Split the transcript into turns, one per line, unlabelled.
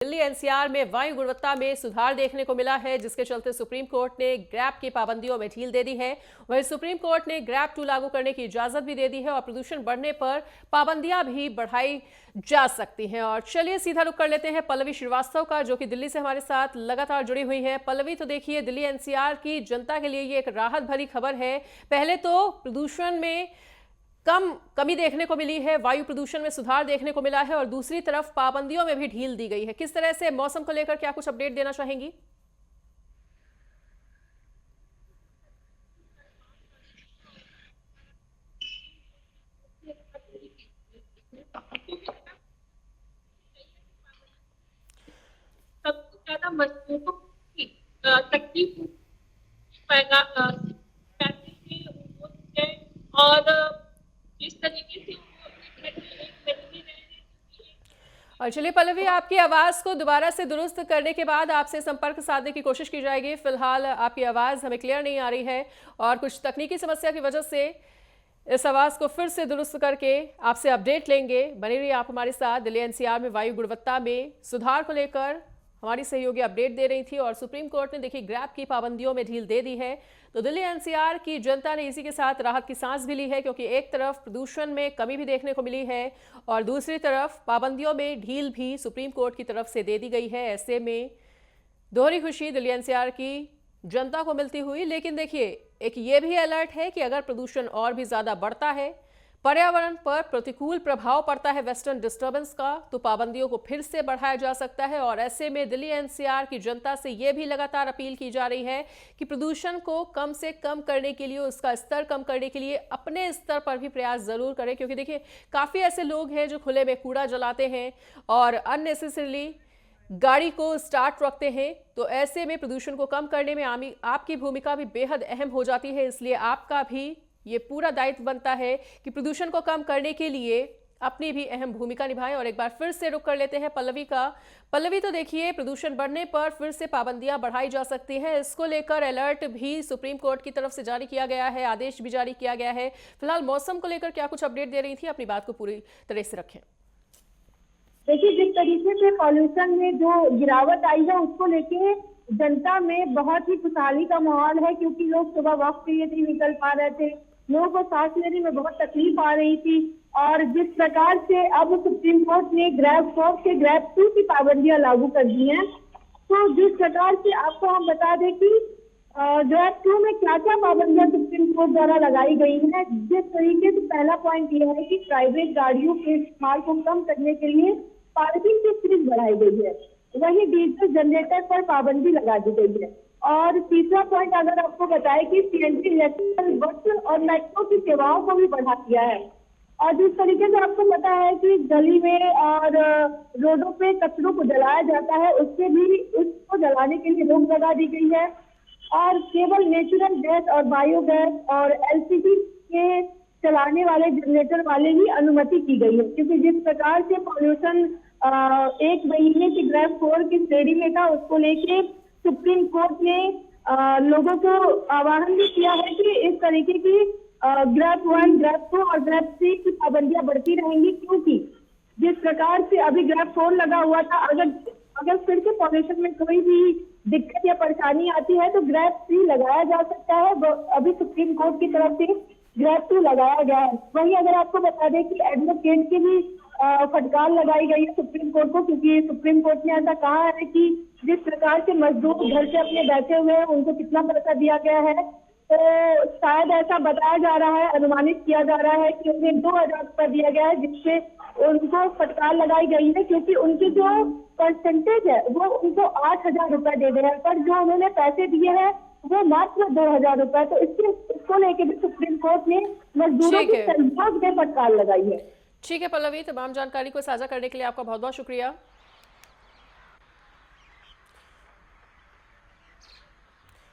Delhi NCR में वायु गुणवत्ता में सुधार देखने को मिला है, जिसके चलते सुप्रीम कोर्ट ने ग्रैब की पाबंदियों में ढील दे दी है। वहीं सुप्रीम कोर्ट ने ग्रैब 2 लागू करने की इजाजत भी दे दी है और प्रदूषण बढ़ने पर पाबंदियां भी बढ़ाई जा सकती हैं। और चलिए सीधा रुख कर लेते हैं पल्लवी श्रीवास्तव का, जो कि दिल्ली से हमारे साथ लगातार जुड़ी हुई है। पल्लवी, तो देखिए, दिल्ली एनसीआर की जनता के लिए ये एक राहत भरी खबर है। पहले तो प्रदूषण में कमी देखने को मिली है, वायु प्रदूषण में सुधार देखने को मिला है, और दूसरी तरफ पाबंदियों में भी ढील दी गई है। किस तरह से मौसम को लेकर क्या कुछ अपडेट देना चाहेंगी?
सबसे ज्यादा मजदूरों की तकलीफ पैदा पैसे से उनको है। और जिस तरीके से वो अपने घर में एक महीने रह रहे हैं।
और चलिए पल्लवी, आपकी आवाज को दोबारा से दुरुस्त करने के बाद आपसे संपर्क साधने की कोशिश की जाएगी। फिलहाल आपकी आवाज हमें क्लियर नहीं आ रही है और कुछ तकनीकी समस्या की वजह से इस आवाज को फिर से दुरुस्त करके आपसे अपडेट लेंगे। बने रहिए आप हमारे साथ। दिल्ली एनसीआर में वायु गुणवत्ता में सुधार को लेकर हमारी सहयोगी अपडेट दे रही थी और सुप्रीम कोर्ट ने देखिए ग्रैब की पाबंदियों में ढील दे दी है। तो दिल्ली एनसीआर की जनता ने इसी के साथ राहत की सांस भी ली है, क्योंकि एक तरफ प्रदूषण में कमी भी देखने को मिली है और दूसरी तरफ पाबंदियों में ढील भी सुप्रीम कोर्ट की तरफ से दे दी गई है। ऐसे में दोहरी खुशी दिल्ली एनसीआर की जनता को मिलती हुई। लेकिन देखिए, एक ये भी अलर्ट है कि अगर प्रदूषण और भी ज्यादा बढ़ता है, पर्यावरण पर प्रतिकूल प्रभाव पड़ता है वेस्टर्न डिस्टर्बेंस का, तो पाबंदियों को फिर से बढ़ाया जा सकता है। और ऐसे में दिल्ली एनसीआर की जनता से यह भी लगातार अपील की जा रही है कि प्रदूषण को कम से कम करने के लिए, उसका स्तर कम करने के लिए अपने स्तर पर भी प्रयास जरूर करें। क्योंकि देखिए, काफी ऐसे लोग हैं जो खुले में कूड़ा जलाते हैं और अननेसेसरीली गाड़ी को स्टार्ट रखते हैं। तो ऐसे में प्रदूषण को कम करने में आपकी भूमिका भी बेहद अहम हो जाती है। इसलिए आपका भी ये पूरा दायित्व बनता है कि प्रदूषण को कम करने के लिए अपनी भी अहम भूमिका निभाएं। और एक बार फिर से रुख कर लेते हैं पल्लवी का। पल्लवी, तो देखिए, प्रदूषण बढ़ने पर फिर से पाबंदियां बढ़ाई जा सकती हैं। इसको लेकर अलर्ट भी सुप्रीम कोर्ट की तरफ से जारी किया गया है, आदेश भी जारी किया गया है। फिलहाल मौसम को लेकर क्या कुछ अपडेट दे रही थी? अपनी बात को पूरी तरह से रखें।
देखिए, जिस तरीके से पॉल्यूशन में जो गिरावट आई है, उसको लेके जनता में बहुत ही खुशहाली का माहौल है, क्योंकि लोग सुबह वॉक के लिए नहीं निकल पा रहे थे, लोगों को सांस लेने में बहुत तकलीफ आ रही थी। और जिस प्रकार से अब सुप्रीम कोर्ट ने ग्रैब 4 से ग्रैब 2 की पाबंदियां लागू कर दी हैं, तो जिस प्रकार से आपको हम बता दें कि ग्रैब 2 में क्या क्या पाबंदियां सुप्रीम कोर्ट द्वारा लगाई गई है। जिस तरीके से पहला पॉइंट यह है कि प्राइवेट गाड़ियों के इस्तेमाल को कम करने के लिए पार्किंग की फीस बढ़ाई गई है। वहीं डीजल जनरेटर पर पाबंदी लगा दी गई है। और तीसरा पॉइंट अगर आपको बताएं कि सीएनजी, इलेक्ट्रिकल बस और मेट्रो की सेवाओं को भी बढ़ा दिया है। और जिस तरीके से आपको पता है कि गली में और रोडों पे कचरों को जलाया जाता है, उससे भी उसको जलाने के लिए रोक लगा दी गई है। और केवल नेचुरल गैस और बायोगैस और एलपीजी के चलाने वाले जनरेटर वाले ही अनुमति की गई है। क्योंकि जिस प्रकार से पॉल्यूशन एक महीने की ग्रैब 4 की श्रेणी में था, उसको लेके सुप्रीम कोर्ट ने लोगों को आह्वान भी किया है कि इस तरीके की ग्रैब 1, ग्रैब 2 और ग्रैब 3 की पाबंदियां बढ़ती रहेंगी। क्योंकि जिस प्रकार से अभी ग्रैब 4 लगा हुआ था, अगर फिर से पॉल्यूशन में कोई भी दिक्कत या परेशानी आती है तो ग्रैब 3 लगाया जा सकता है। अभी सुप्रीम कोर्ट की तरफ से ग्रैब 2 लगाया गया है। वहीं अगर आपको बता दें कि एडवोकेट की भी फटकार लगाई गई है सुप्रीम कोर्ट को, क्योंकि सुप्रीम कोर्ट ने ऐसा कहा है कि जिस प्रकार से मजदूर घर से अपने बैठे हुए हैं, उनको कितना पैसा दिया गया है, तो शायद ऐसा बताया जा रहा है, अनुमानित किया जा रहा है कि उन्हें 2000 रुपये दिया गया है, जिससे उनको फटकार लगाई गई है। क्योंकि उनके जो परसेंटेज है वो उनको 8000 रुपये दे गए हैं, पर जो उन्होंने पैसे दिए हैं वो मात्र 2000 रुपये। तो इसको लेके भी सुप्रीम कोर्ट ने मजदूरों की सहयोग में फटकार लगाई है।
ठीक है पल्लवी, तमाम जानकारी को साझा करने के लिए आपका बहुत बहुत शुक्रिया।